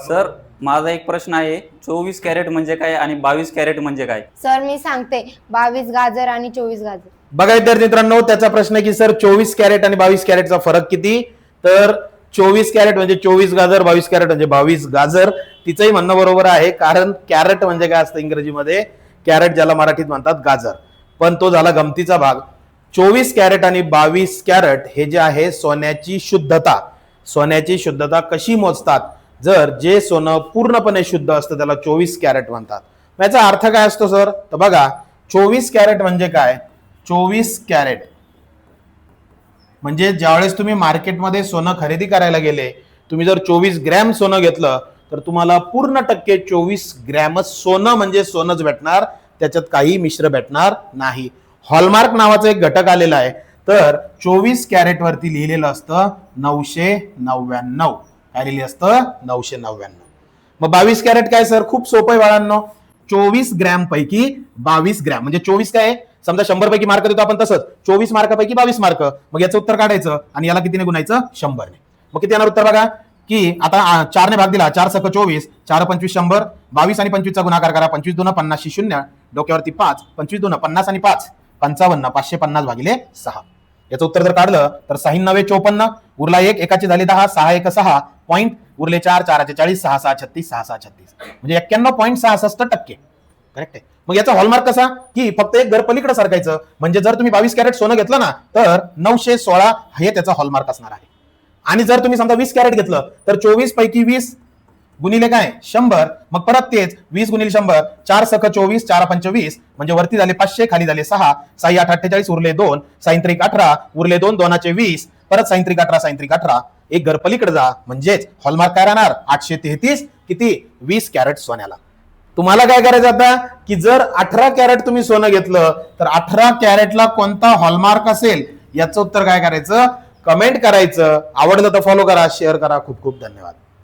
Sir माझा एक प्रश्न आहे, 24 कॅरेट म्हणजे काय आणि 22 कॅरेट म्हणजे काय? सर मी सांगते, 22 गाजर आणि 24 गाजर. बघा विद्यार्थी मित्रांनो, त्याचा प्रश्न आहे की सर 24 कॅरेट आणि 22 कॅरेटचा फरक किती? तर 24 कॅरेट म्हणजे 24 गाजर, 22 कॅरेट म्हणजे 22 गाजर. तिचंही म्हणणं बरोबर आहे, कारण कॅरेट म्हणजे काय असतं इंग्रजीमध्ये? कॅरेट, ज्याला मराठीत म्हणतात गाजर. पण तो झाला गमतीचा भाग. 24 कॅरेट आणि 22 कॅरेट हे जे आहे सोन्याची शुद्धता. सोन्याची शुद्धता कशी मोजतात? जर जे सोनं पूर्णपणे शुद्ध असतं त्याला 24 कॅरेट म्हणतात. याचा अर्थ काय असतो सर? तर बघा, 24 कॅरेट म्हणजे काय? 24 कॅरेट म्हणजे ज्यावेळेस तुम्ही मार्केटमध्ये सोनं खरेदी करायला गेले, तुम्ही जर 24 ग्रॅम सोनं घेतलं तर तुम्हाला पूर्ण टक्के 24 ग्रॅमच सोनं म्हणजे सोनंच भेटणार, त्याच्यात काही मिश्र भेटणार नाही. हॉलमार्क नावाचा एक घटक आलेला आहे, तर 24 कॅरेट वरती लिहिलेलं असतं 999. काय लिहिलं असतं? 999. मग 22 कॅरेट काय सर? खूप सोपं आहे बाळांनो. 24 ग्रॅम पैकी 22 ग्रॅम म्हणजे 24 काय? समजा 100 पैकी मार्क देतो आपण, तसंच 24 मार्कापैकी 22 मार्क. मग याचं उत्तर काढायचं आणि याला कितीने गुणायचं? 100 ने. मग किती येणार उत्तर बघा, की आता 4 ने भाग दिला, 4 सक 24, 4 25 100, 22 आणि 25 चा गुणाकार करा, 25 2 50 शून्य, डोक्यावरती 5, 25 2 50 आणि 5 55, 550 भागिले 6. याचं उत्तर जर काढलं तर 6 9 54, उरला 1, एकाचे झाले 10, 6 1 6 पॉईंट, उरले 4, 4 40, 6 6 36, 6 6 36 म्हणजे 91.66%. करेक्ट आहे. मग याचा हॉलमार्क कसा? की फक्त एक घर पलीकडे सरकायचं, म्हणजे जर तुम्ही 22 कॅरेट सोनं घेतलं ना तर 916 हे त्याचा हॉलमार्क असणार आहे. आणि जर तुम्ही समजा 20 कॅरेट घेतलं तर 24 पैकी 20 गुणिले काय? 100. मग परत तेच 20 गुणिले 100, 4 सख 24, 4 25 म्हणजे वरती झाले 500, खाली झाले 6, 6 8 48, उरले 2, 6 3 18, उरले 2, 2 20, परत 6 3 18, 6 3 18, एक घर पलीकडे जा, म्हणजेच हॉलमार्क काय राहणार? 833. किती? 20 कॅरेट सोन्याला. तुम्हाला काय करायचं आता, की जर 18 कॅरेट तुम्ही सोनं घेतलं तर 18 कॅरेटला कोणता हॉलमार्क असेल याचं उत्तर काय करायचं? कमेंट करायचं. आवडलं तर फॉलो करा, शेअर करा. खूप खूप धन्यवाद.